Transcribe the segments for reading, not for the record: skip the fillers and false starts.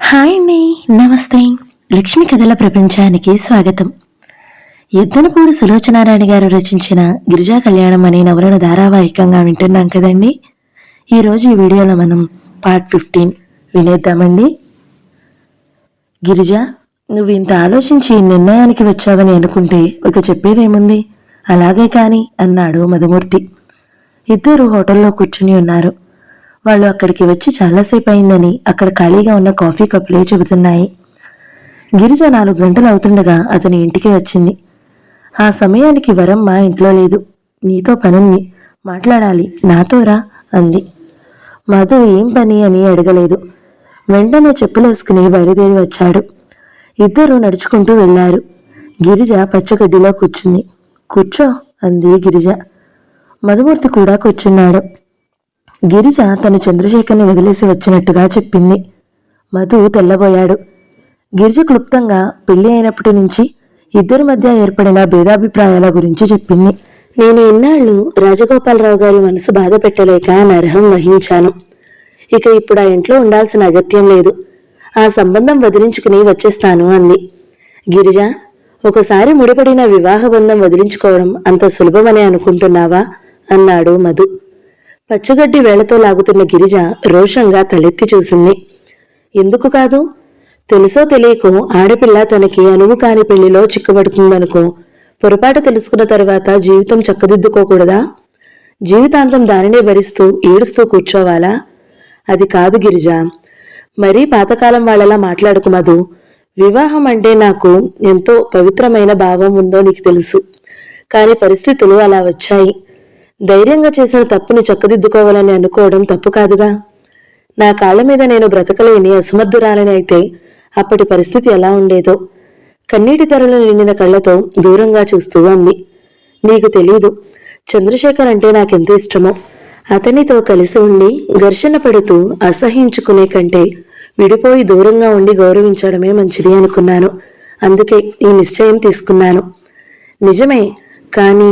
Hi అండి, నమస్తే. లక్ష్మి కథల ప్రపంచానికి స్వాగతం. ఎద్దనపూడి సులోచనారాయణ గారు రచించిన గిరిజా కళ్యాణం అనే నవలను ధారావాహికంగా వింటున్నాం కదండి. ఈరోజు ఈ వీడియోలో మనం పార్ట్ 15 వినేద్దామండి. గిరిజ, నువ్వు ఇంత ఆలోచించి నిర్ణయానికి వచ్చావని అనుకుంటే ఒక చెప్పేదేముంది, అలాగే కాని అన్నాడు మధుమూర్తి. ఇద్దరు హోటల్లో కూర్చుని ఉన్నారు. వాళ్ళు అక్కడికి వచ్చి చాలాసేపు అయిందని అక్కడ ఖాళీగా ఉన్న కాఫీ కప్పులే చెబుతున్నాయి. గిరిజ 4 గంటలు అవుతుండగా అతని ఇంటికి వచ్చింది. ఆ సమయానికి వరమ్మ ఇంట్లో లేదు. నీతో పనుంది, మాట్లాడాలి, నాతో రా అంది. మధు ఏం పని అని అడగలేదు. వెంటనే చెప్పులేసుకుని బయలుదేరి వచ్చాడు. ఇద్దరు నడుచుకుంటూ వెళ్లారు. గిరిజ పచ్చగడ్డిలో కూర్చుంది. కూర్చో అంది గిరిజ. మధుమూర్తి కూడా కూర్చున్నాడు. గిరిజ తను చంద్రశేఖర్ని వదిలేసి వచ్చినట్టుగా చెప్పింది. మధు తెల్లబోయాడు. గిరిజ క్లుప్తంగా పెళ్లి అయినప్పటి నుంచి ఇద్దరి మధ్య ఏర్పడిన భేదాభిప్రాయాల గురించి చెప్పింది. నేను ఇన్నాళ్ళు రాజగోపాలరావు గారి మనసు బాధ పెట్టలేక నరహం వహించాను. ఇక ఇప్పుడు ఆ ఇంట్లో ఉండాల్సిన అగత్యం లేదు. ఆ సంబంధం వదిలించుకుని వచ్చేస్తాను అంది. గిరిజ, ఒకసారి ముడిపడిన వివాహ బంధం వదిలించుకోవడం అంత సులభమని అనుకుంటున్నావా అన్నాడు మధు. పచ్చగడ్డి వేళ్లతో లాగుతున్న గిరిజ రోషంగా తలెత్తి చూసింది. ఎందుకు కాదు? తెలుసో తెలియకో ఆడపిల్ల తనకి అనువు కాని పెళ్లిలో చిక్కుబడుతుందనుకో, పొరపాటు తెలుసుకున్న తరువాత జీవితం చక్కదిద్దుకోకూడదా? జీవితాంతం దానినే భరిస్తూ ఏడుస్తూ కూర్చోవాలా? అది కాదు గిరిజ. మరీ పాతకాలం వాళ్ళలా మాట్లాడుకు మధు. వివాహం అంటే నాకు ఎంతో పవిత్రమైన భావం ఉందో నీకు తెలుసు. కాని పరిస్థితులు అలా వచ్చాయి. ధైర్యంగా చేసిన తప్పుని చక్కదిద్దుకోవాలని అనుకోవడం తప్పు కాదుగా. నా కాళ్ల మీద నేను బ్రతకలేని అసమర్థురాలని అయితే అప్పటి పరిస్థితి ఎలా ఉండేదో. కన్నీటి తెరలు నిండిన కళ్లతో దూరంగా చూస్తూ అంది. నీకు తెలీదు, చంద్రశేఖర్ అంటే నాకెంత ఇష్టమో. అతనితో కలిసి ఉండి ఘర్షణ పడుతూ అసహించుకునే కంటే విడిపోయి దూరంగా ఉండి గౌరవించడమే మంచిది అనుకున్నాను. అందుకే ఈ నిశ్చయం తీసుకున్నాను. నిజమే, కానీ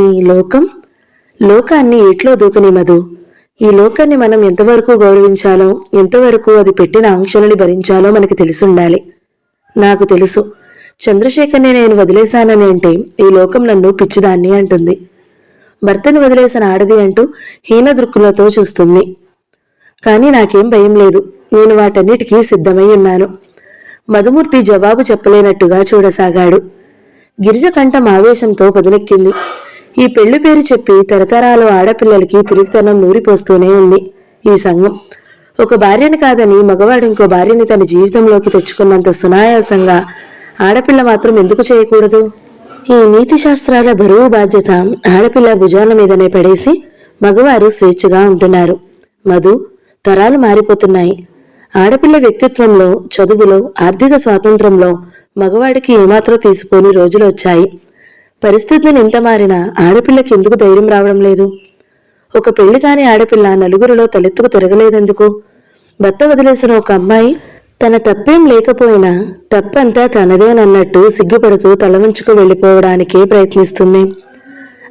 లోకాన్ని ఎట్లో దూకని మధు. ఈ లోకాన్ని మనం ఎంతవరకు గౌరవించాలో, ఎంతవరకు అది పెట్టిన ఆంక్షలని భరించాలో మనకి తెలిసుండాలి. నాకు తెలుసు, చంద్రశేఖర్ని నేను వదిలేశానని అంటే ఈ లోకం నన్ను పిచ్చిదాన్ని అంటుంది. భర్తను వదిలేసిన ఆడది అంటూ హీన దృక్కులతో చూస్తుంది. కానీ నాకేం భయం లేదు. నేను వాటన్నిటికీ సిద్ధమై ఉన్నాను. మధుమూర్తి జవాబు చెప్పలేనట్టుగా చూడసాగాడు. గిరిజ కంఠం ఆవేశంతో పదునెక్కింది. ఈ పెళ్లి పేరు చెప్పి తరతరాలు ఆడపిల్లలకి పిరికితనం నూరిపోస్తూనే ఉంది ఈ సంఘం. ఒక భార్యని కాదని మగవాడు ఇంకో భార్యని తన జీవితంలోకి తెచ్చుకున్నంత సునాయాసంగా ఆడపిల్ల మాత్రం ఎందుకు చేయకూడదు? ఈ నీతి శాస్త్రాల బరువు బాధ్యత ఆడపిల్ల భుజాల మీదనే పడేసి మగవారు స్వేచ్ఛగా ఉంటున్నారు. మధు, తరాలు మారిపోతున్నాయి. ఆడపిల్ల వ్యక్తిత్వంలో, చదువులో, ఆర్థిక స్వాతంత్రంలో మగవాడికి ఏమాత్రం తీసిపోని రోజులు వచ్చాయి. పరిస్థితిని ఎంత మారినా ఆడపిల్లకి ఎందుకు ధైర్యం రావడం లేదు? ఒక పెళ్లి కాని ఆడపిల్ల నలుగురిలో తలెత్తుకు తిరగలేదెందుకు? భర్త వదిలేసిన ఒక అమ్మాయి తన తప్పేం లేకపోయినా తప్పంతా తనదేనన్నట్టు సిగ్గుపడుతూ తలవంచుకు వెళ్లిపోవడానికే ప్రయత్నిస్తుంది.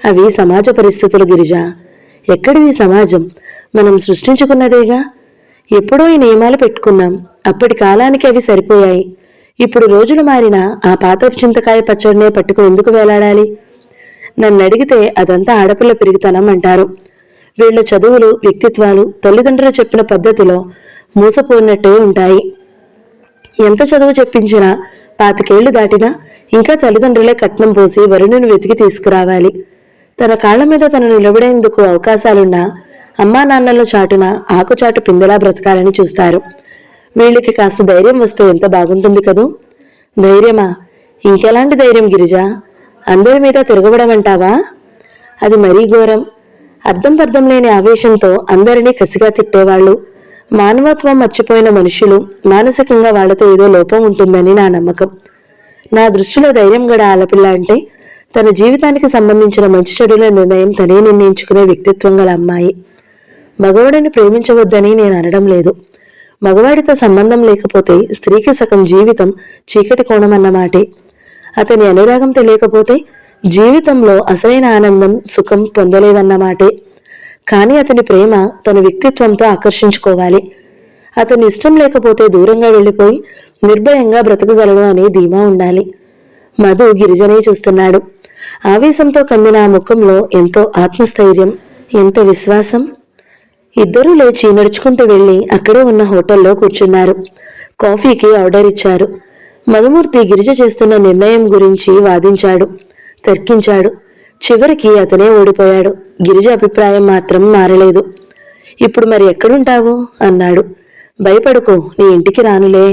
అవి సమాజ పరిస్థితులు గిరిజ. ఎక్కడిది సమాజం? మనం సృష్టించుకున్నదేగా. ఎప్పుడో ఈ నియమాలు పెట్టుకున్నాం. అప్పటి కాలానికి అవి సరిపోయాయి. ఇప్పుడు రోజులు మారినా ఆ పాత చింతకాయ పచ్చడినే పట్టుకుని ఎందుకు వేలాడాలి? నన్నడిగితే అదంతా ఆడపిల్ల పెరిగితనం అంటారు. వీళ్ల చదువులు, వ్యక్తిత్వాలు తల్లిదండ్రులు చెప్పిన పద్ధతిలో మూసపోయినట్టే ఉంటాయి. ఎంత చదువు చెప్పించినా 25 ఏళ్లు దాటినా ఇంకా తల్లిదండ్రులే కట్నం పోసి వరుణుని వెతికి తీసుకురావాలి. తన కాళ్ల మీద తను నిలబడేందుకు అవకాశాలున్నా అమ్మా నాన్నల చాటున ఆకుచాటు పిందెలా బ్రతకాలని చూస్తారు. వీళ్ళకి కాస్త ధైర్యం వస్తే ఎంత బాగుంటుంది కదూ. ధైర్యమా? ఇంకెలాంటి ధైర్యం గిరిజ? అందరి మీద తిరగబడమంటావా? అది మరీ ఘోరం. అర్థం పర్థం లేని ఆవేశంతో అందరినీ కసిగా తిట్టేవాళ్ళు, మానవత్వం మర్చిపోయిన మనుషులు, మానసికంగా వాళ్లతో ఏదో లోపం ఉంటుందని నా నమ్మకం. నా దృష్టిలో ధైర్యం గడ ఆడపిల్ల అంటే తన జీవితానికి సంబంధించిన మంచి చెడుల నిర్ణయం తనే నిర్ణయించుకునే వ్యక్తిత్వం గల అమ్మాయి. మగవాడిని ప్రేమించవద్దని నేను అనడం లేదు. మగవాడితో సంబంధం లేకపోతే స్త్రీకి సగం జీవితం చీకటి కోణమన్నమాటే. అతని అనురాగం తెలియకపోతే జీవితంలో అసలైన ఆనందం, సుఖం పొందలేదన్నమాటే. కానీ అతని ప్రేమ తన వ్యక్తిత్వంతో ఆకర్షించుకోవాలి. అతని ఇష్టం లేకపోతే దూరంగా వెళ్ళిపోయి నిర్భయంగా బ్రతకగలడు అనే ధీమా ఉండాలి. మధు గిరిజనే చూస్తున్నాడు. ఆవేశంతో కమ్మిన ఆ ముఖంలో ఎంతో ఆత్మస్థైర్యం, ఎంత విశ్వాసం. ఇద్దరూ లేచి నడుచుకుంటూ వెళ్లి అక్కడే ఉన్న హోటల్లో కూర్చున్నారు. కాఫీకి ఆర్డర్ ఇచ్చారు. మధుమూర్తి గిరిజ చేస్తున్న నిర్ణయం గురించి వాదించాడు, తర్కించాడు. చివరికి అతనే ఓడిపోయాడు. గిరిజ అభిప్రాయం మాత్రం మారలేదు. ఇప్పుడు మరి ఎక్కడుంటావు అన్నాడు. భయపడుకో, నీ ఇంటికి రానులే.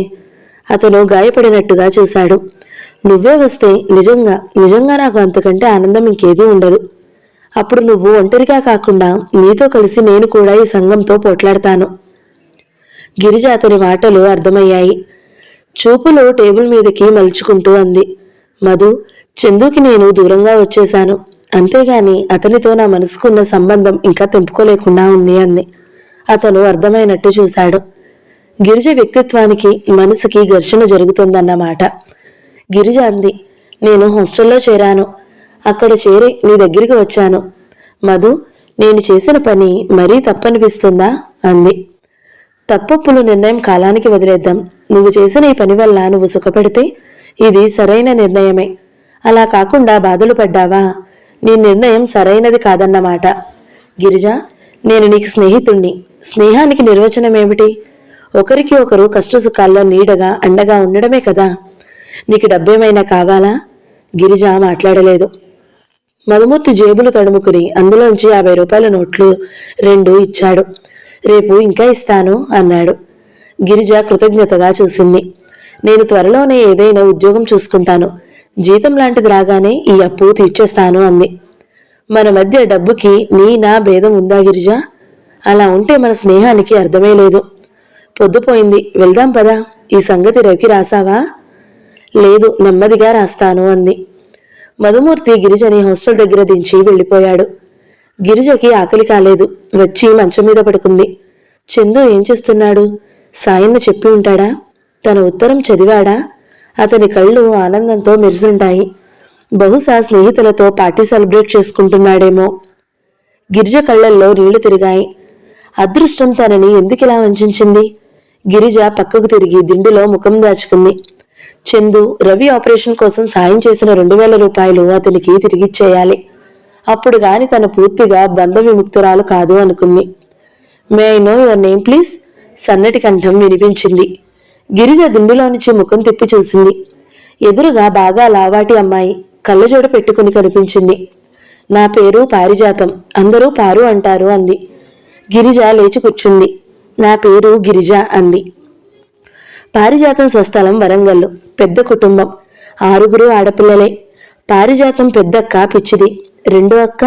అతను గాయపడినట్టుగా చూశాడు. నువ్వే వస్తే నిజంగా నాకు అంతకంటే ఆనందం ఇంకేదీ ఉండదు. అప్పుడు నువ్వు ఒంటరిగా కాకుండా నీతో కలిసి నేను కూడా ఈ సంఘంతో పోట్లాడతాను. గిరిజ అతని మాటలు అర్థమయ్యాయి. చూపులు టేబుల్ మీదకి మలుచుకుంటూ అంది. మధు, చందుకి నేను దూరంగా వచ్చేశాను. అంతేగాని అతనితో నా మనసుకున్న సంబంధం ఇంకా తెంపుకోలేకుండా ఉంది అంది. అతను అర్థమైనట్టు చూశాడు. గిరిజ వ్యక్తిత్వానికి మనసుకి ఘర్షణ జరుగుతుందన్నమాట. గిరిజ అంది, నేను హాస్టల్లో చేరాను. అక్కడ చేరి నీ దగ్గరికి వచ్చాను. మధు, నేను చేసిన పని మరీ తప్పనిపిస్తుందా అంది. తప్పొప్పులు నిర్ణయం కాలానికి వదిలేద్దాం. నువ్వు చేసిన ఈ పని వల్ల నువ్వు సుఖపడితే ఇది సరైన నిర్ణయమే. అలా కాకుండా బాధలు పడ్డావా, నీ నిర్ణయం సరైనది కాదన్నమాట. గిరిజ, నేను నీకు స్నేహితుణ్ణి. స్నేహానికి నిర్వచనం ఏమిటి? ఒకరికి ఒకరు కష్టసుఖాల్లో నీడగా అండగా ఉండడమే కదా. నీకు డబ్బేమైనా కావాలా? గిరిజ మాట్లాడలేదు. మధుమూర్తి జేబులు తడుముకుని అందులోంచి 50 రూపాయల నోట్లు 2 ఇచ్చాడు. రేపు ఇంకా ఇస్తాను అన్నాడు. గిరిజ కృతజ్ఞతగా చూసింది. నేను త్వరలోనే ఏదైనా ఉద్యోగం చూసుకుంటాను. జీతం లాంటిది రాగానే ఈ అప్పు తీర్చేస్తాను అంది. మన మధ్య డబ్బుకి నా భేదం ఉందా గిరిజ? అలా ఉంటే మన స్నేహానికి అర్థమే లేదు. పొద్దుపోయింది, వెళ్దాం పదా. ఈ సంగతి రవికి రాసావా? లేదు, నెమ్మదిగా రాస్తాను అంది. మధుమూర్తి గిరిజని హాస్టల్ దగ్గర దించి వెళ్ళిపోయాడు. గిరిజకి ఆకలి కాలేదు. వచ్చి మంచం మీద పడుకుంది. చందు ఏం చేస్తున్నాడు? సాయన్న చెప్పి ఉంటాడా? తన ఉత్తరం చదివాడా? అతని కళ్ళు ఆనందంతో మెరుసుంటాయి. బహుశా స్నేహితులతో పార్టీ సెలబ్రేట్ చేసుకుంటున్నాడేమో. గిరిజ కళ్లల్లో నీళ్లు తిరిగాయి. అదృష్టం తనని ఎందుకిలా వంచింది? గిరిజ పక్కకు తిరిగి దిండులో ముఖం దాచుకుంది. చందు రవి ఆపరేషన్ కోసం సాయం చేసిన 2000 రూపాయలు అతనికి తిరిగిచ్చేయాలి. అప్పుడు గాని తన పూర్తిగా బంధ విముక్తురాలు కాదు అనుకుంది. May I know your name please? సన్నటి కంఠం వినిపించింది. గిరిజ దిండులోంచి ముఖం తిప్పి చూసింది. ఎదురుగా బాగా లావాటి అమ్మాయి కళ్ళజోడ పెట్టుకుని కనిపించింది. నా పేరు పారిజాతం, అందరూ పారు అంటారు అంది. గిరిజ లేచి కూర్చుంది. నా పేరు గిరిజ అంది. పారిజాతం స్వస్థలం వరంగల్లు. పెద్ద కుటుంబం, 6 ఆడపిల్లలే. పారిజాతం పెద్దక్క పిచ్చిది. రెండో అక్క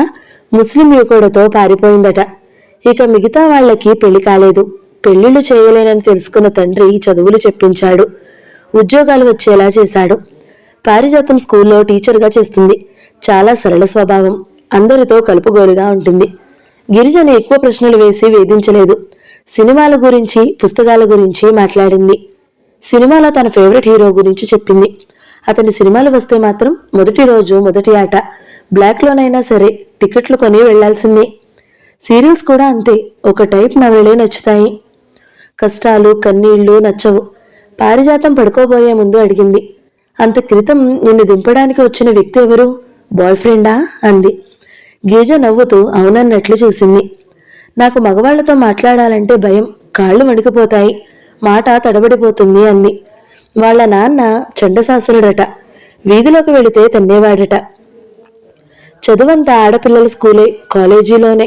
ముస్లిం యువకుడితో పారిపోయిందట. ఇక మిగతా వాళ్లకి పెళ్లి కాలేదు. పెళ్లిళ్లు చేయలేనని తెలుసుకున్న తండ్రి చదువులు చెప్పించాడు, ఉద్యోగాలు వచ్చేలా చేశాడు. పారిజాతం స్కూల్లో టీచర్గా చేస్తుంది. చాలా సరళ స్వభావం, అందరితో కలుపుగోలుగా ఉంటుంది. గిరిజను ఎక్కువ ప్రశ్నలు వేసి వేధించలేదు. సినిమాల గురించి, పుస్తకాల గురించి మాట్లాడింది. సినిమాలో తన ఫేవరెట్ హీరో గురించి చెప్పింది. అతని సినిమాలు వస్తే మాత్రం మొదటి రోజు మొదటి ఆట. బ్లాక్లోనైనా సరే టికెట్లు కొని వెళ్లాల్సిందే. సీరియల్స్ కూడా అంతే, ఒక టైప్ నవలలే నచ్చుతాయి. కష్టాలు కన్నీళ్లు నచ్చవు. పారిజాతం పడుకోబోయే ముందు అడిగింది, అంత క్రితం నిన్ను దింపడానికి వచ్చిన వ్యక్తి ఎవరు? బాయ్ ఫ్రెండా అంది. గిరిజ నవ్వుతూ అవునన్నట్లు చూసింది. నాకు మగవాళ్లతో మాట్లాడాలంటే భయం, కాళ్ళు వణికిపోతాయి, మాట తడబడిపోతుంది అంది. వాళ్ల నాన్న చండశాసనుడట. వీధిలోకి వెళితే తన్నేవాడట. చదువంతా ఆడపిల్లల స్కూలే, కాలేజీలోనే.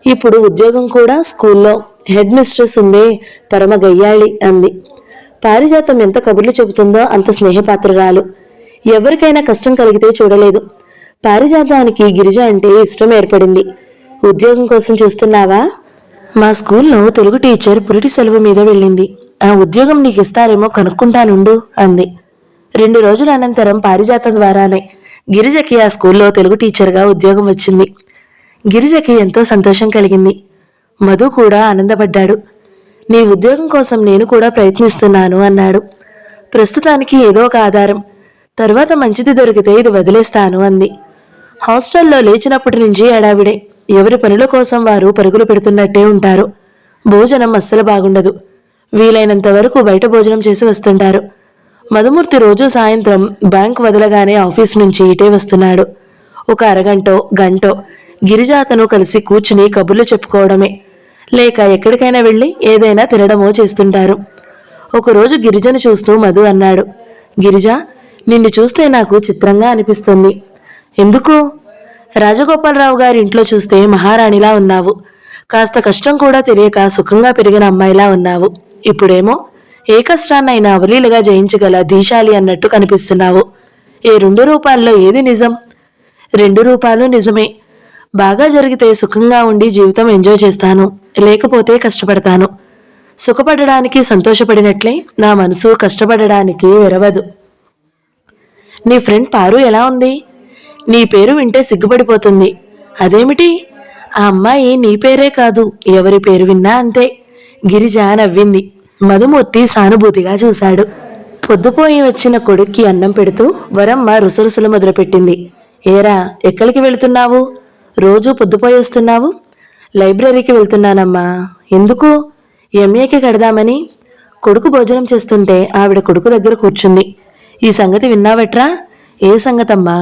ఇప్పుడు ఉద్యోగం కూడా స్కూల్లో. హెడ్ మిస్ట్రెస్ ఉందే, పరమ గయ్యాళి అంది. పారిజాతం ఎంత కబుర్లు చెబుతుందో అంత స్నేహపాత్రురాలు. ఎవరికైనా కష్టం కలిగితే చూడలేదు. పారిజాతానికి గిరిజ అంటే ఇష్టం ఏర్పడింది. ఉద్యోగం కోసం చూస్తున్నావా? మా స్కూల్లో తెలుగు టీచర్ పురిటి సెలవు మీద వెళ్ళింది. ఆ ఉద్యోగం నీకు ఇస్తారేమో కనుక్కుంటానుండు అంది. 2 రోజుల అనంతరం పారిజాతం ద్వారానే గిరిజకి ఆ స్కూల్లో తెలుగు టీచర్గా ఉద్యోగం వచ్చింది. గిరిజకి ఎంతో సంతోషం కలిగింది. మధు కూడా ఆనందపడ్డాడు. నీ ఉద్యోగం కోసం నేను కూడా ప్రయత్నిస్తున్నాను అన్నాడు. ప్రస్తుతానికి ఏదో ఒక ఆధారం, తర్వాత మంచిది దొరికితే ఇది వదిలేస్తాను అంది. హాస్టల్లో లేచినప్పటి నుంచి హడావిడే. ఎవరి పనుల కోసం వారు పరుగులు పెడుతున్నట్టే ఉంటారు. భోజనం అస్సలు బాగుండదు. వీలైనంత వరకు బయట భోజనం చేసి వస్తుంటారు. మధుమూర్తి రోజు సాయంత్రం బ్యాంక్ వదలగానే ఆఫీస్ నుంచి ఇటే వస్తున్నాడు. ఒక అరగంటో గంటో గిరిజ అతను కలిసి కూర్చుని కబుర్లు చెప్పుకోవడమే, లేక ఎక్కడికైనా వెళ్ళి ఏదైనా తినడమో చేస్తుంటారు. ఒకరోజు గిరిజను చూస్తూ మధు అన్నాడు, గిరిజ, నిన్ను చూస్తే నాకు చిత్రంగా అనిపిస్తుంది. ఎందుకు? రాజగోపాలరావు గారి ఇంట్లో చూస్తే మహారాణిలా ఉన్నావు. కాస్త కష్టం కూడా తెలియక సుఖంగా పెరిగిన అమ్మాయిలా ఉన్నావు. ఇప్పుడేమో ఏ కష్టాన్నైనా అవలీలుగా జయించగల దీశాలి అన్నట్టు కనిపిస్తున్నావు. ఈ 2 రూపాల్లో ఏది నిజం? 2 రూపాలు నిజమే. బాగా జరిగితే సుఖంగా ఉండి జీవితం ఎంజాయ్ చేస్తాను, లేకపోతే కష్టపడతాను. సుఖపడడానికి సంతోషపడినట్లే నా మనసు కష్టపడడానికి వెరవదు. నీ ఫ్రెండ్ పారు ఎలా ఉంది? నీ పేరు వింటే సిగ్గుపడిపోతుంది. అదేమిటి? ఆ అమ్మాయి నీ పేరే కాదు, ఎవరి పేరు విన్నా అంతే. గిరిజ నవ్వింది. మధుమూర్తి సానుభూతిగా చూశాడు. పొద్దుపోయి వచ్చిన కొడుక్కి అన్నం పెడుతూ వరమ్మ రుసరుసలు మొదలుపెట్టింది. ఏరా, ఎక్కడికి వెళుతున్నావు? రోజూ పొద్దుపోయి వస్తున్నావు. లైబ్రరీకి వెళ్తున్నానమ్మా. ఎందుకు? ఎంఏకి కడదామని. కొడుకు భోజనం చేస్తుంటే ఆవిడ కొడుకు దగ్గర కూర్చుంది. ఈ సంగతి విన్నావట్రా? ఏ సంగతమ్మా?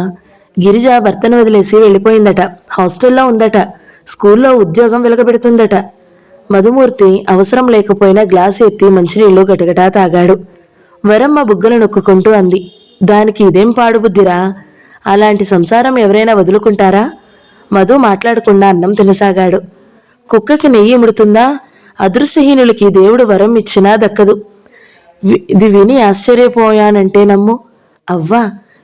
గిరిజ భర్తను వదిలేసి వెళ్ళిపోయిందట. హాస్టల్లో ఉందట. స్కూల్లో ఉద్యోగం వెలగబెడుతుందట. మధుమూర్తి అవసరం లేకపోయినా గ్లాసు ఎత్తి మంచినీళ్లు గటగటా తాగాడు. వరమ్మ బుగ్గలు నొక్కుంటూ అంది, దానికి ఇదేం పాడుబుద్ధిరా? అలాంటి సంసారం ఎవరైనా వదులుకుంటారా? మధు మాట్లాడకుండా అన్నం తినసాగాడు. కుక్కకి నెయ్యి ముడుతుందా? అదృష్టహీనులకి దేవుడు వరం ఇచ్చినా దక్కదు. ఇది విని ఆశ్చర్యపోయానంటే నమ్ము. అవ్వా,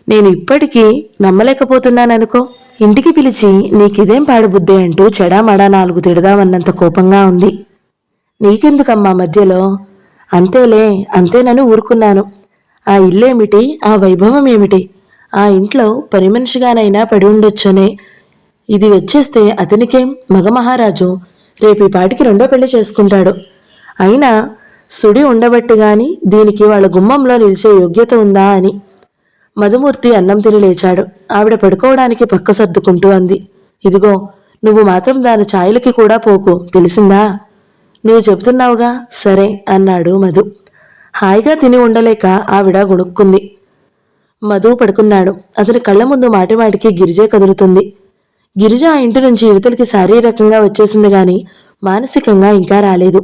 నేను ఇప్పటికీ నమ్మలేకపోతున్నాననుకో. ఇంటికి పిలిచి నీకిదేం పాడుబుద్దే అంటూ చెడామడా 4 తిడదామన్నంత కోపంగా ఉంది. నీకెందుకమ్మా మధ్యలో? అంతేలే, అంతేనని ఊరుకున్నాను. ఆ ఇల్లేమిటి, ఆ వైభవం ఏమిటి? ఆ ఇంట్లో పని మనిషిగానైనా పడి ఉండొచ్చనే. ఇది వచ్చేస్తే అతనికేం? మగమహారాజు. రేపు ఈ పాటికి 2వ పెళ్లి చేసుకుంటాడు. అయినా సుడి ఉండబట్టి గాని దీనికి వాళ్ళ గుమ్మంలో నిలిచే యోగ్యత ఉందా అని. మధుమూర్తి అన్నం తిని లేచాడు. ఆవిడ పడుకోవడానికి పక్క సర్దుకుంటూ అంది, ఇదిగో, నువ్వు మాత్రం దాని ఛాయలకి కూడా పోకు, తెలిసిందా? నువ్వు చెబుతున్నావుగా, సరే అన్నాడు మధు. హాయిగా తిని ఉండలేక ఆవిడ గొణుక్కుంది. మధు పడుకున్నాడు. అతని కళ్ళ ముందు మాటిమాటికి గిరిజే కదులుతుంది. గిరిజ ఆ ఇంటి నుంచి యువతలకి శారీరకంగా వచ్చేసింది గాని మానసికంగా ఇంకా రాలేదు.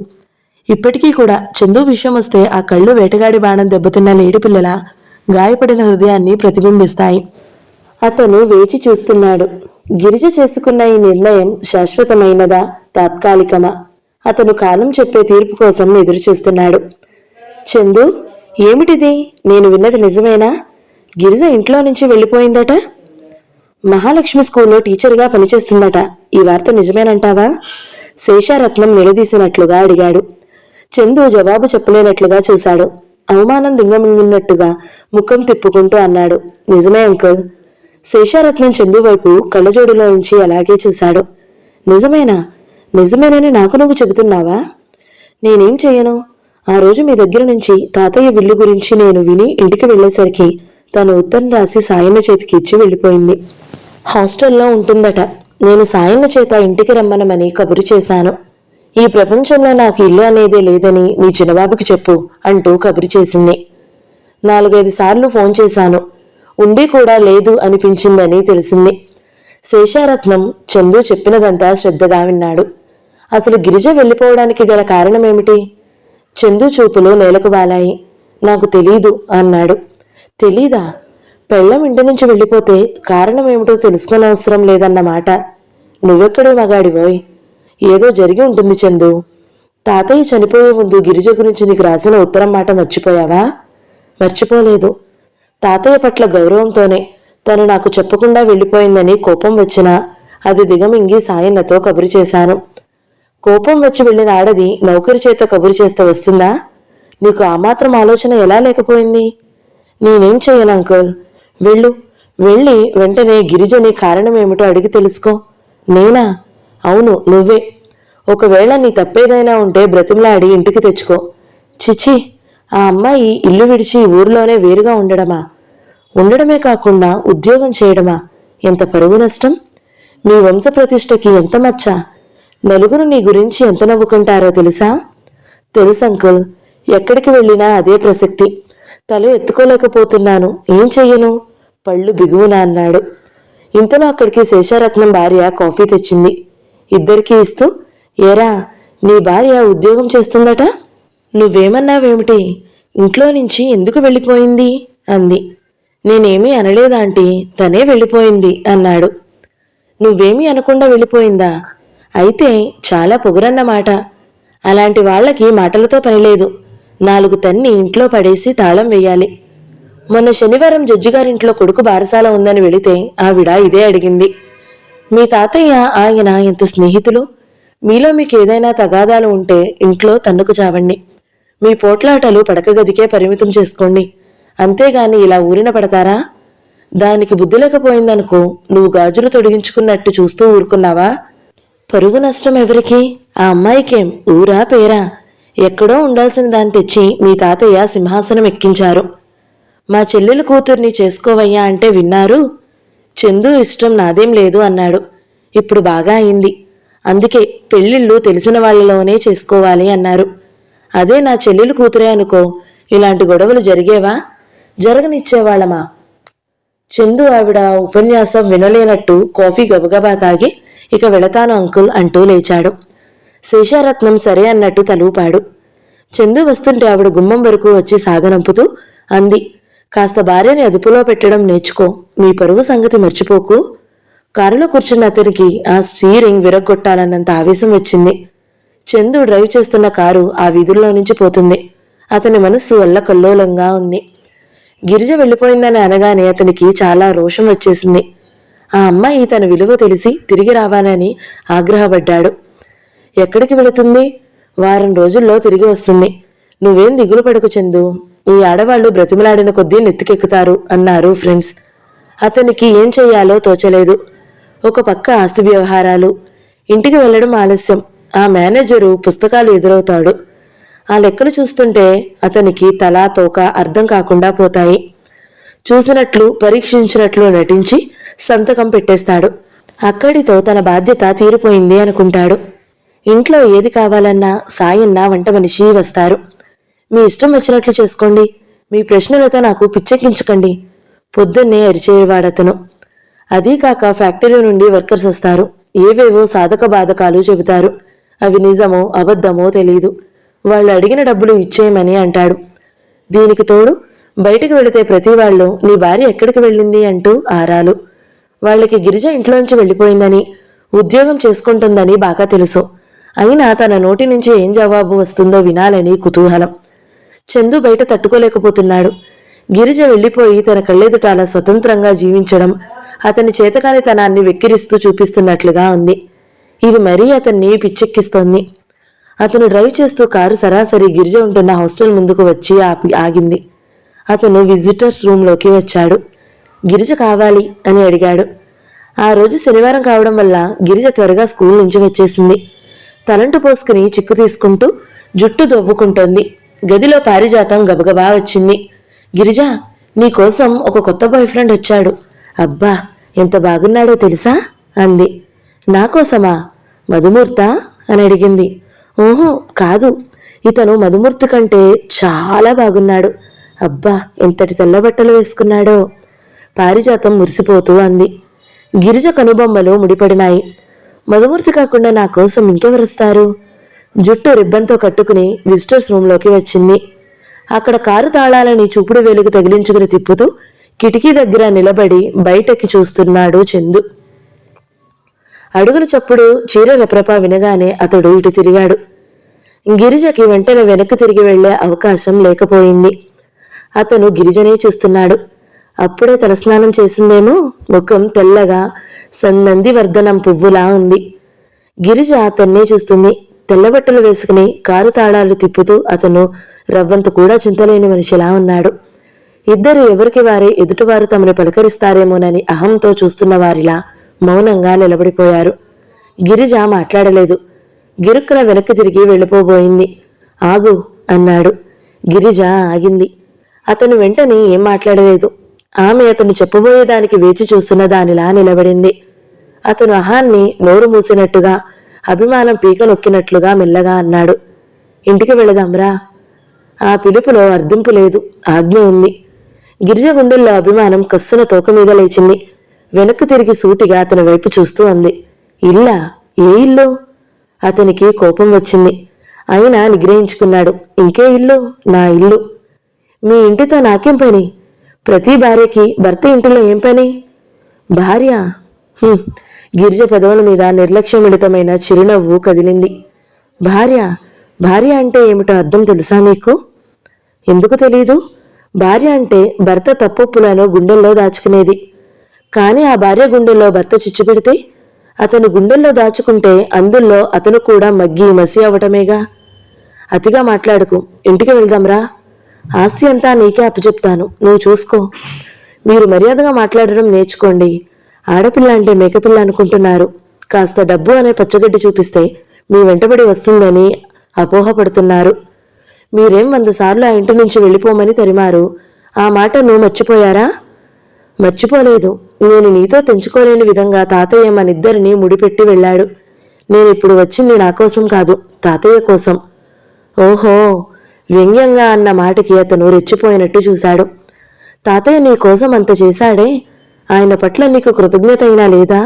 ఇప్పటికీ కూడా చందు విషయం వస్తే ఆ కళ్ళు వేటగాడి బాణం దెబ్బతిన్న లేడి పిల్లల గాయపడిన హృదయాన్ని ప్రతిబింబిస్తాయి. అతను వేచి చూస్తున్నాడు. గిరిజ చేసుకున్న ఈ నిర్ణయం శాశ్వతమైనదా, తాత్కాలికమా? అతను కాలం చెప్పే తీర్పు కోసం ఎదురు చూస్తున్నాడు. చందు, ఏమిటిది? నేను విన్నది నిజమేనా? గిరిజ ఇంట్లో నుంచి వెళ్ళిపోయిందట. మహాలక్ష్మి స్కూల్లో టీచర్గా పనిచేస్తుందట. ఈ వార్త నిజమేనంటావా? శేషారత్నం నిలదీసినట్లుగా అడిగాడు. చందు జవాబు చెప్పలేనట్లుగా చూశాడు. అవమానం దింగమింగినట్టుగా ముఖం తిప్పుకుంటూ అన్నాడు, నిజమే అంకుల్. శేషారత్నం చందు వైపు కళ్ళజోడులోంచి అలాగే చూశాడు. నిజమేనా? నిజమేనని నాకు నువ్వు చెబుతున్నావా? నేనేం చెయ్యను? ఆ రోజు మీ దగ్గర నుంచి తాతయ్య విల్లు గురించి నేను విని ఇంటికి వెళ్లేసరికి తను ఉత్తరం రాసి సాయన్న చేతికి ఇచ్చి వెళ్ళిపోయింది. హాస్టల్లో ఉంటుందట. నేను సాయన్న చేత ఇంటికి రమ్మనమని కబురు చేశాను. ఈ ప్రపంచంలో నాకు ఇల్లు అనేదే లేదని నీ చిన్నబాబుకి చెప్పు అంటూ కబురు చేసింది. 4-5 సార్లు ఫోన్ చేశాను. ఉండి కూడా లేదు అనిపించిందని తెలిసింది. శేషారత్నం చందు చెప్పినదంతా శ్రద్ధగా విన్నాడు. అసలు గిరిజ వెళ్ళిపోవడానికి గల కారణమేమిటి? చందు చూపులు నేలకు వాలాయి. నాకు తెలీదు అన్నాడు. తెలీదా? పెళ్ళం ఇంటి నుంచి వెళ్ళిపోతే కారణమేమిటో తెలుసుకోనవసరం లేదన్నమాట. నువ్వెక్కడే మగాడివోయ్? ఏదో జరిగి ఉంటుంది చందు. తాతయ్య చనిపోయే ముందు గిరిజ గురించి నీకు రాసిన ఉత్తరం మాట మర్చిపోయావా? మర్చిపోలేదు. తాతయ్య పట్ల గౌరవంతోనే తను నాకు చెప్పకుండా వెళ్ళిపోయిందని కోపం వచ్చినా అది దిగమింగి సాయన్నతో కబురు చేశాను. కోపం వచ్చి వెళ్ళిన ఆడది నౌకరి చేత కబురు చేస్తే వస్తుందా? నీకు ఆ మాత్రం ఆలోచన ఎలా లేకపోయింది? నేనేం చెయ్యను అంకుల్. వెళ్ళి వెంటనే గిరిజని కారణమేమిటో అడిగి తెలుసుకో. నేనా? అవును, నువ్వే. ఒకవేళ నీ తప్పేదైనా ఉంటే బ్రతిమలాడి ఇంటికి తెచ్చుకో. చిచి, ఆ అమ్మాయి ఇల్లు విడిచి ఊరిలోనే వేరుగా ఉండడమా? ఉండడమే కాకుండా ఉద్యోగం చేయడమా? ఎంత పరువు నష్టం! మీ వంశప్రతిష్టకి ఎంత మచ్చ! నలుగురు నీ గురించి ఎంత నవ్వుకుంటారో తెలుసా? తెలుసు అంకుల్. ఎక్కడికి వెళ్ళినా అదే ప్రసక్తి. తల ఎత్తుకోలేకపోతున్నాను, ఏం చెయ్యను? పళ్ళు బిగువున అన్నాడు. ఇంతలో అక్కడికి శేషారత్నం భార్య కాఫీ తెచ్చింది. ఇద్దరికీ ఇస్తూ, ఏరా, నీ భార్య ఉద్యోగం చేస్తుందట, నువ్వేమన్నావేమిటి? ఇంట్లో నుంచి ఎందుకు వెళ్ళిపోయింది అంది. నేనేమీ అనలేదాంటీ, తనే వెళ్ళిపోయింది అన్నాడు. నువ్వేమీ అనకుండా వెళ్ళిపోయిందా? అయితే చాలా పొగరన్నమాట. అలాంటి వాళ్ళకి మాటలతో పనిలేదు. 4 తన్ని ఇంట్లో పడేసి తాళం వెయ్యాలి. మొన్న శనివారం జడ్జిగారింట్లో కొడుకు బారసాల ఉందని వెళితే ఆవిడ ఇదే అడిగింది. మీ తాతయ్య ఆయన ఎంత స్నేహితులు. మీలో మీకు ఏదైనా తగాదాలు ఉంటే ఇంట్లో తన్నుకు చావండి. మీ పోట్లాటలు పడక గదికే పరిమితం చేసుకోండి. అంతేగాని ఇలా ఊరిన పడతారా? దానికి బుద్ధి లేకపోయిందనుకో, నువ్వు గాజులు తొడిగించుకున్నట్టు చూస్తూ ఊరుకున్నావా? పరువు నష్టం ఎవరికి? ఆ అమ్మాయికేం ఊరా పేరా? ఎక్కడో ఉండాల్సిన దాన్ని తెచ్చి మీ తాతయ్య సింహాసనం ఎక్కించారు. మా చెల్లెలు కూతుర్ని చేసుకోవయ్యా అంటే విన్నారు. చందు ఇష్టం నాదేం లేదు అన్నాడు. ఇప్పుడు బాగా అయింది. అందుకే పెళ్ళిళ్ళు తెలిసిన వాళ్లలోనే చేసుకోవాలి అన్నారు. అదే నా చెల్లెలు కూతురే అనుకో, ఇలాంటి గొడవలు జరిగేవా? జరగనిచ్చేవాళ్లమా? చందు ఆవిడ ఉపన్యాసం వినలేనట్టు కాఫీ గబగబా తాగి, ఇక వెళతాను అంకుల్ అంటూ లేచాడు. శేషారత్నం సరే అన్నట్టు తలూపాడు. చందు వస్తుంటే ఆవిడ గుమ్మం వరకు వచ్చి సాగనంపుతూ అంది, కాస్త భార్యని అదుపులో పెట్టడం నేర్చుకో, మీ పరువు సంగతి మర్చిపోకు. కారులో కూర్చున్న అతనికి ఆ స్టీరింగ్ విరగ్గొట్టాలన్నంత ఆవేశం వచ్చింది. చందు డ్రైవ్ చేస్తున్న కారు ఆ వీధుల్లో నుంచి పోతుంది. అతని మనస్సు అల్లకల్లోలంగా ఉంది. గిరిజ వెళ్ళిపోయిందని అనగానే అతనికి చాలా రోషం వచ్చేసింది. ఆ అమ్మాయి తన విలువ తెలిసి తిరిగి రావాలని ఆగ్రహపడ్డాడు. ఎక్కడికి వెళుతుంది? వారం రోజుల్లో తిరిగి వస్తుంది. నువ్వేం దిగులు పడకు చందు, ఈ ఆడవాళ్లు బ్రతిమలాడిన కొద్దీ నెత్తికెక్కుతారు అన్నారు ఫ్రెండ్స్. అతనికి ఏం చెయ్యాలో తోచలేదు. ఒక పక్క ఆస్తి వ్యవహారాలు, ఇంటికి వెళ్లడం ఆలస్యం, ఆ మేనేజరు పుస్తకాలు ఎదురవుతాడు. ఆ లెక్కలు చూస్తుంటే అతనికి తలా తోక అర్థం కాకుండా పోతాయి. చూసినట్లు పరీక్షించినట్లు నటించి సంతకం పెట్టేస్తాడు. అక్కడితో తన బాధ్యత తీరిపోయింది అనుకుంటాడు. ఇంట్లో ఏది కావాలన్నా సాయన్న వంట మనిషి వస్తారు. మీ ఇష్టం వచ్చినట్లు చేసుకోండి, మీ ప్రశ్నలతో నాకు పిచ్చెక్కించకండి, పొద్దున్నే అరిచేవాడతను. అదీకాక ఫ్యాక్టరీ నుండి వర్కర్స్ వస్తారు. ఏవేవో సాధక బాధకాలు చెబుతారు. అవి నిజమో అబద్ధమో తెలీదు. వాళ్ళు అడిగిన డబ్బులు ఇచ్చేయమని అంటాడు. దీనికి తోడు బయటికి వెళితే ప్రతి వాళ్ళు నీ భార్య ఎక్కడికి వెళ్ళింది అంటూ ఆరాలు. వాళ్ళకి గిరిజ ఇంట్లోంచి వెళ్ళిపోయిందని, ఉద్యోగం చేసుకుంటుందని బాగా తెలుసు. అయినా తన నోటి నుంచి ఏం జవాబు వస్తుందో వినాలని కుతూహలం. చందు బయట తట్టుకోలేకపోతున్నాడు. గిరిజ వెళ్ళిపోయి తన కళ్ళెదుట అలా స్వతంత్రంగా జీవించడం అతని చేతకానితనాన్ని వెక్కిరిస్తూ చూపిస్తున్నట్లుగా ఉంది. ఇది మరీ అతన్ని పిచ్చెక్కిస్తోంది. అతను డ్రైవ్ చేస్తూ కారు సరాసరి గిరిజ ఉంటున్న హాస్టల్ ముందుకు వచ్చి ఆగింది. అతను విజిటర్స్ రూంలోకి వచ్చాడు. గిరిజ కావాలి అని అడిగాడు. ఆ రోజు శనివారం కావడం వల్ల గిరిజ త్వరగా స్కూల్ నుంచి వచ్చేసింది. తలంటు పోసుకుని చిక్కు తీసుకుంటూ జుట్టు దొవ్వుకుంటోంది. గదిలో పారిజాతం గబగబా వచ్చింది. గిరిజ, నీకోసం ఒక కొత్త బాయ్ ఫ్రెండ్ వచ్చాడు. అబ్బా, ఎంత బాగున్నాడో తెలుసా అంది. నాకోసమా? మధుమూర్త అని అడిగింది. ఓహో కాదు, ఇతను మధుమూర్తి కంటే చాలా బాగున్నాడు. అబ్బా, ఎంతటి తెల్లబట్టలు వేసుకున్నాడో. పారిజాతం మురిసిపోతూ అంది. గిరిజ కనుబొమ్మలు ముడిపడినాయి. మధుమూర్తి కాకుండా నా కోసం ఇంకెవరొస్తారు? జుట్టు రిబ్బన్తో కట్టుకుని విజిటర్స్ రూంలోకి వచ్చింది. అక్కడ కారు తాళాలని చూపుడు వేలుకు తగిలించుకుని తిప్పుతూ కిటికీ దగ్గర నిలబడి బయటకి చూస్తున్నాడు చందు. అడుగుల చప్పుడు, చీర రెప్రపా వినగానే అతడు ఇటు తిరిగాడు. గిరిజకి వెంటనే వెనక్కి తిరిగి వెళ్లే అవకాశం లేకపోయింది. అతను గిరిజనే చూస్తున్నాడు. అప్పుడే తలస్నానం చేసిందేమో. ముఖం తెల్లగా సన్నంది వర్ధనం పువ్వులా ఉంది. గిరిజ అతన్నే చూస్తుంది. తెల్లబట్టలు వేసుకుని కారు తాళాలు తిప్పుతూ అతను రవ్వంత కూడా చింతలేని మనిషిలా ఉన్నాడు. ఇద్దరు ఎవరికి వారే ఎదుటివారు తమను పలకరిస్తారేమోనని అహంతో చూస్తున్న వారిలా మౌనంగా నిలబడిపోయారు. గిరిజ మాట్లాడలేదు. గిరుక్కున వెనక్కి తిరిగి వెళ్ళిపోబోయింది. ఆగు అన్నాడు. గిరిజ ఆగింది. అతను వెంటనే ఏం మాట్లాడలేదు. ఆమె అతను చెప్పబోయేదానికి వేచి చూస్తున్న దానిలా నిలబడింది. అతను అహాన్ని నోరు మూసినట్టుగా, అభిమానం పీక నొక్కినట్లుగా మెల్లగా అన్నాడు. ఇంటికి వెళదాంరా. ఆ పిలుపులో అర్థింపు లేదు, ఆజ్ఞ ఉంది. గిరిజ గుండెల్లో అభిమానం కస్సున తోక మీద లేచింది. వెనక్కు తిరిగి సూటిగా అతని వైపు చూస్తూ అంది, ఇల్లా? ఏ ఇల్లు? అతనికి కోపం వచ్చింది. అయినా నిగ్రహించుకున్నాడు. ఇంకే ఇల్లు? నా ఇల్లు. మీ ఇంటితో నాకేం పని? ప్రతి భార్యకి భర్త ఇంటిలో ఏం పని? భార్య? గిరిజ పెదవుల మీద నిర్లక్ష్యమిళితమైన చిరునవ్వు కదిలింది. భార్య? భార్య అంటే ఏమిటో అర్థం తెలుసా మీకు? ఎందుకు తెలీదు? భార్య అంటే భర్త తప్పొప్పులను గుండెల్లో దాచుకునేది. కానీ ఆ భార్య గుండెల్లో భర్త చిచ్చు పెడితే అతను గుండెల్లో దాచుకుంటే అందుల్లో అతను కూడా మగ్గి మసి అవటమేగా. అతిగా మాట్లాడుకు, ఇంటికి వెళ్దాంరా. ఆస్తి అంతా నీకే అప్పచెప్తాను, నువ్వు చూసుకో. మీరు మర్యాదగా మాట్లాడడం నేర్చుకోండి. ఆడపిల్ల అంటే మేకపిల్ల అనుకుంటున్నారు. కాస్త డబ్బు అనే పచ్చగడ్డి చూపిస్తే మీ వెంటబడి వస్తుందని అపోహపడుతున్నారు. మీరేం 100 సార్లు ఆ ఇంటి నుంచి వెళ్ళిపోమని తరిమారు. ఆ మాట నువ్వు మర్చిపోయారా? మర్చిపోలేదు. నేను నీతో తెంచుకోలేని విధంగా తాతయ్య మనిద్దరినీ ముడిపెట్టి వెళ్ళాడు. నేనిప్పుడు వచ్చింది నా కోసం కాదు, తాతయ్య కోసం. ఓహో, వ్యంగ్యంగా అన్న మాటకి అతను రెచ్చిపోయినట్టు చూశాడు. తాతయ్య నీ కోసం అంత చేశాడే, ఆయన పట్ల నీకు కృతజ్ఞత అయినా లేదా?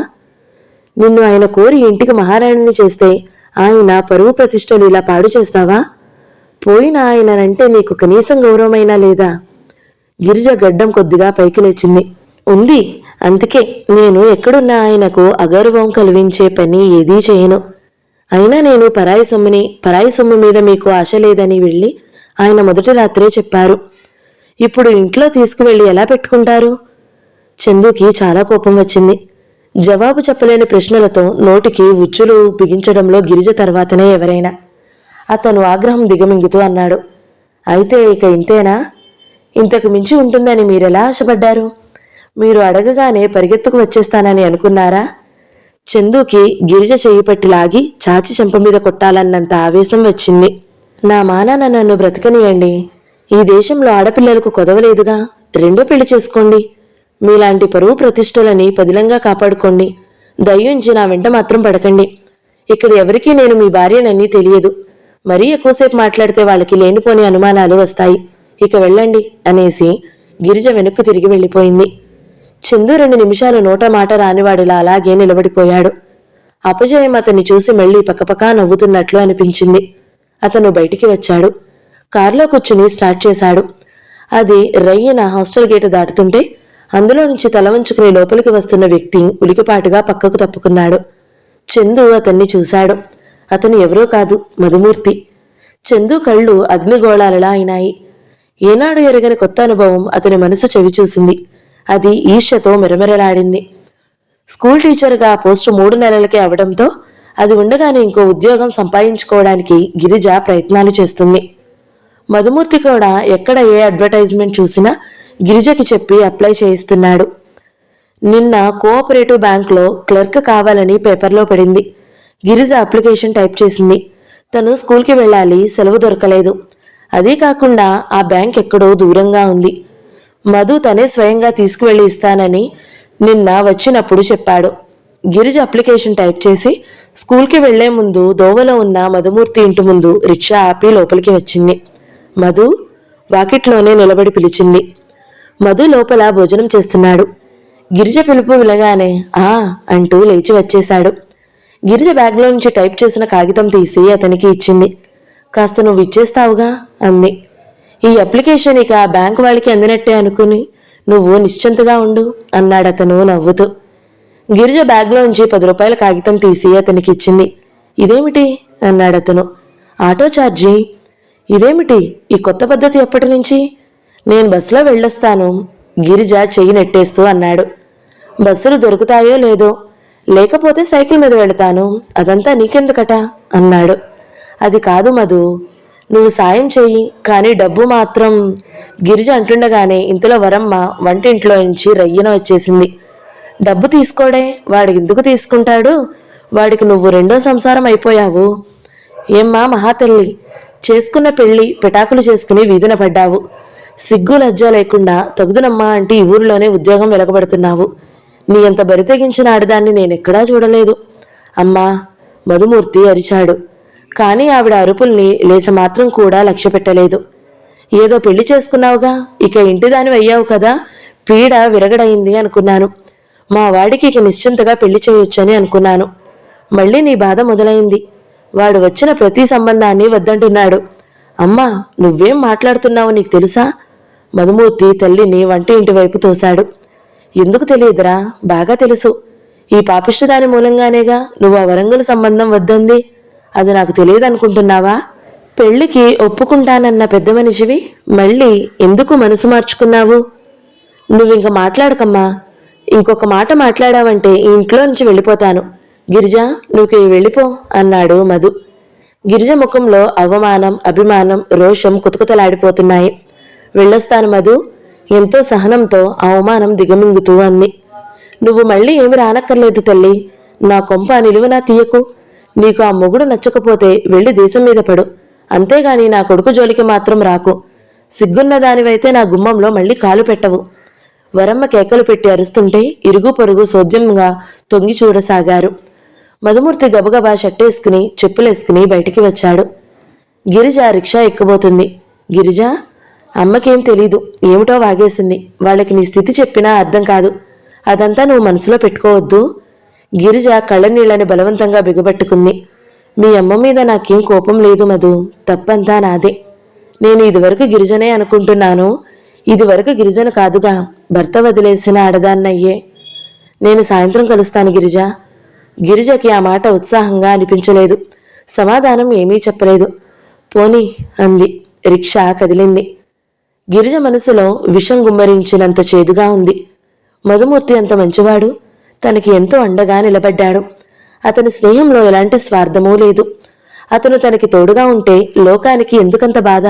నిన్ను ఆయన కోరి ఇంటికి మహారాణిని చేస్తే ఆయన పరువు ప్రతిష్టలు ఇలా పాడు చేస్తావా? పోయిన ఆయనంటే నీకు కనీసం గౌరవమైనా లేదా? గిరిజ గడ్డం కొద్దిగా పైకి లేచింది. ఉంది, అందుకే నేను ఎక్కడున్నా ఆయనకు అగౌరవం కలిగించే పని ఏదీ చేయను. అయినా నేను పరాయి సొమ్ము మీద మీకు ఆశ లేదని వెళ్ళి ఆయన మొదటి రాత్రే చెప్పారు. ఇప్పుడు ఇంట్లో తీసుకువెళ్ళి ఎలా పెట్టుకుంటారు? చందుకి చాలా కోపం వచ్చింది. జవాబు చెప్పలేని ప్రశ్నలతో నోటికి ఉచ్చులు బిగించడంలో గిరిజ తర్వాతనే ఎవరైనా. అతను ఆగ్రహం దిగమింగుతూ అన్నాడు, అయితే ఇక ఇంతేనా? ఇంతకు మించి ఉంటుందని మీరెలా ఆశపడ్డారు? మీరు అడగగానే పరిగెత్తుకు వచ్చేస్తానని అనుకున్నారా? చందుకి గిరిజ చెయ్యి పట్టి లాగి చాచి చెంప మీద కొట్టాలన్నంత ఆవేశం వచ్చింది. నా మానాన నన్ను బ్రతకనియండి. ఈ దేశంలో ఆడపిల్లలకు కొదవలేదుగా. రెండో పెళ్లి చేసుకోండి. మీలాంటి పరువు ప్రతిష్టలని పదిలంగా కాపాడుకోండి. దయ్యుంచి నా వెంట మాత్రం పడకండి. ఇక్కడ ఎవరికీ నేను మీ భార్యనని తెలియదు. మరీ ఎక్కువసేపు మాట్లాడితే వాళ్ళకి లేనిపోని అనుమానాలు వస్తాయి. ఇక వెళ్ళండి అనేసి గిరిజ వెనక్కు తిరిగి వెళ్ళిపోయింది. చందు 2 నిమిషాలు నోట మాట రానివాడిలా అలాగే నిలబడిపోయాడు. అపజయం అతన్ని చూసి మళ్లీ పక్కపక్క నవ్వుతున్నట్లు అనిపించింది. అతను బయటికి వచ్చాడు. కారులో కూర్చుని స్టార్ట్ చేశాడు. అది రయ్యన హాస్టల్ గేటు దాటుతుంటే అందులో నుంచి తల వంచుకుని లోపలికి వస్తున్న వ్యక్తి ఉలికిపాటుగా పక్కకు తప్పుకున్నాడు. చందు అతన్ని చూశాడు. అతను ఎవరో కాదు, మధుమూర్తి. చందు కళ్ళు అగ్నిగోళాలలా అయినాయి. ఏనాడు ఎరగని కొత్త అనుభవం అతని మనసు చవిచూసింది. అది ఈర్ష్యతో మెరమెరలాడింది. స్కూల్ టీచర్గా పోస్టు 3 నెలలకే అవడంతో అది ఉండగానే ఇంకో ఉద్యోగం సంపాదించుకోవడానికి గిరిజ ప్రయత్నాలు చేస్తుంది. మధుమూర్తి కూడా ఎక్కడ ఏ అడ్వర్టైజ్మెంట్ చూసినా గిరిజకి చెప్పి అప్లై చేయిస్తున్నాడు. నిన్న కోఆపరేటివ్ బ్యాంక్లో క్లర్క్ కావాలని పేపర్లో పడింది. గిరిజ అప్లికేషన్ టైప్ చేసింది. తను స్కూల్కి వెళ్ళాలి, సెలవు దొరకలేదు. అదీ కాకుండా ఆ బ్యాంక్ ఎక్కడో దూరంగా ఉంది. మధు తనే స్వయంగా తీసుకువెళ్ళి ఇస్తానని నిన్న వచ్చినప్పుడు చెప్పాడు. గిరిజ అప్లికేషన్ టైప్ చేసి స్కూల్కి వెళ్లే ముందు దోవలో ఉన్న మధుమూర్తి ఇంటి ముందు రిక్షా ఆపి లోపలికి వచ్చింది. మధు వాకిట్లోనే నిలబడి పిలిచింది. మధు లోపల భోజనం చేస్తున్నాడు. గిరిజ పిలుపు వినగానే ఆ అంటూ లేచి వచ్చేశాడు. గిరిజ బ్యాగ్లో నుంచి టైప్ చేసిన కాగితం తీసి అతనికి ఇచ్చింది. కాస్త నువ్వు ఇచ్చేస్తావుగా అంది. ఈ అప్లికేషన్ ఇక బ్యాంకు వాళ్ళకి అందినట్టే అనుకుని నువ్వు నిశ్చింతగా ఉండు అన్నాడతను నవ్వుతూ. గిరిజ బ్యాగ్లోంచి 10 రూపాయల కాగితం తీసి అతనికి ఇచ్చింది. ఇదేమిటి అన్నాడతను. Auto charge. ఇదేమిటి ఈ కొత్త పద్ధతి ఎప్పటి నుంచి? నేను బస్సులో వెళ్ళొస్తాను గిరిజ చెయ్యి నెట్టేస్తూ అన్నాడు. బస్సులు దొరుకుతాయో లేదో, లేకపోతే సైకిల్ మీద వెళతాను, అదంతా నీకెందుకట అన్నాడు. అది కాదు మధు, నువ్వు సాయం చెయ్యి, కానీ డబ్బు మాత్రం. గిరిజ అంటుండగానే ఇంతలో వరమ్మ వంటింట్లో నుంచి రయ్యన వచ్చేసింది. డబ్బు తీసుకోడే, వాడికి ఎందుకు తీసుకుంటాడు? వాడికి నువ్వు 2వ సంసారం అయిపోయావు. ఏమ్మా మహాతల్లి, చేసుకున్న పెళ్లి పెటాకులు చేసుకుని వీధిన పడ్డావు. సిగ్గు లజ్జ లేకుండా తగుదునమ్మా అంటే ఈ ఊరిలోనే ఉద్యోగం వెలగబడుతున్నావు. నీ అంత బరితెగించిన ఆడదాన్ని నేనెక్కడా చూడలేదు. అమ్మా, మధుమూర్తి అరిచాడు. కానీ ఆవిడ అరుపుల్ని లేచ మాత్రం కూడా లక్ష్య పెట్టలేదు. ఏదో పెళ్లి చేసుకున్నావుగా, ఇక ఇంటిదానివి అయ్యావు కదా, పీడ విరగడైంది అనుకున్నాను. మా వాడికి ఇక నిశ్చింతగా పెళ్లి చేయొచ్చని అనుకున్నాను. మళ్ళీ నీ బాధ మొదలైంది. వాడు వచ్చిన ప్రతి సంబంధాన్ని వద్దంటున్నాడు. అమ్మా, నువ్వేం మాట్లాడుతున్నావో నీకు తెలుసా? మధుమూర్తి తల్లిని వంట ఇంటి వైపు తోశాడు. ఎందుకు తెలియదురా, బాగా తెలుసు. ఈ పాపిష్టదాని మూలంగానేగా నువ్వు ఆ వరంగల్ సంబంధం వద్దంది. అది నాకు తెలియదనుకుంటున్నావా? పెళ్లికి ఒప్పుకుంటానన్న పెద్ద మనిషివి మళ్ళీ ఎందుకు మనసు మార్చుకున్నావు? నువ్వింక మాట్లాడకమ్మా. ఇంకొక మాట మాట్లాడావంటే ఈ ఇంట్లో నుంచి వెళ్ళిపోతాను. గిరిజ, నువ్వు వెళ్ళిపో అన్నాడు మధు. గిరిజ ముఖంలో అవమానం, అభిమానం, రోషం కుతకుతలాడిపోతున్నాయి. వెళ్ళొస్తాను మధు, ఎంతో సహనంతో అవమానం దిగమింగుతూ అంది. నువ్వు మళ్ళీ ఏమి రానక్కర్లేదు తల్లి. నా కొంప నిలువునా తీయకు. నీకు ఆ మొగుడు నచ్చకపోతే వెళ్ళి దేశం మీద పడు. అంతేగాని నా కొడుకు జోలికి మాత్రం రాకు. సిగ్గున్న దానివైతే నా గుమ్మంలో మళ్ళీ కాలు పెట్టవు. వరమ్మ కేకలు పెట్టి అరుస్తుంటే ఇరుగు పొరుగు సోద్యంగా తొంగి చూడసాగారు. మధుమూర్తి గబగబా షట్టేసుకుని చెప్పులేసుకుని బయటికి వచ్చాడు. గిరిజ రిక్షా ఎక్కబోతుంది. గిరిజ, అమ్మకేం తెలీదు, ఏమిటో వాగేసింది. వాళ్ళకి నీ స్థితి చెప్పినా అర్థం కాదు. అదంతా నువ్వు మనసులో పెట్టుకోవద్దు. గిరిజ కళ్ళనీళ్ళని బలవంతంగా బిగబట్టుకుంది. మీ అమ్మ మీద నాకేం కోపం లేదు మధు, తప్పంతా నాదే. నేను ఇదివరకు గిరిజనే అనుకుంటున్నాను. ఇదివరకు గిరిజన కాదుగా, భర్త వదిలేసిన ఆడదాన్నయ్యే. నేను సాయంత్రం కలుస్తాను గిరిజ. గిరిజకి ఆ మాట ఉత్సాహంగా అనిపించలేదు. సమాధానం ఏమీ చెప్పలేదు. పోనీ అంది. రిక్షా కదిలింది. గిరిజ మనసులో విషం గుమ్మరించినంత చేదుగా ఉంది. మధుమూర్తి అంత మంచివాడు. తనకి ఎంతో అండగా నిలబడ్డాడు. అతని స్నేహంలో ఎలాంటి స్వార్థమూ లేదు. అతను తనకి తోడుగా ఉంటే లోకానికి ఎందుకంత బాధ?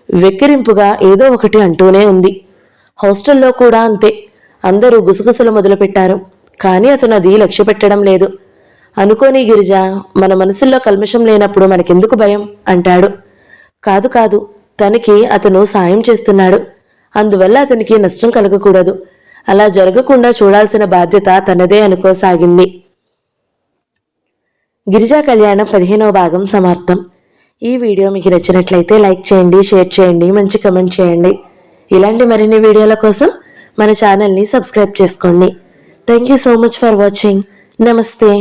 వెక్కిరింపుగా ఏదో ఒకటి అంటూనే ఉంది. హాస్టల్లో కూడా అంతే. అందరూ గుసగుసలు మొదలుపెట్టారు. కానీ అతను అది లక్ష్య పెట్టడం లేదు. అనుకోని గిరిజ, మన మనసుల్లో కల్మషం లేనప్పుడు మనకెందుకు భయం అంటాడు. కాదు కాదు, తనకి అతను సాయం చేస్తున్నాడు. అందువల్ల అతనికి నష్టం కలగకూడదు. అలా జరగకుండా చూడాల్సిన బాధ్యత తనదే అనుకోసాగింది. గిరిజా కళ్యాణం 15వ భాగం సమాప్తం. ఈ వీడియో మీకు నచ్చినట్లయితే లైక్ చేయండి, షేర్ చేయండి, మంచి కమెంట్ చేయండి. ఇలాంటి మరిన్ని వీడియోల కోసం మన ఛానల్ని సబ్స్క్రైబ్ చేసుకోండి. Thank you so much for watching. నమస్తే.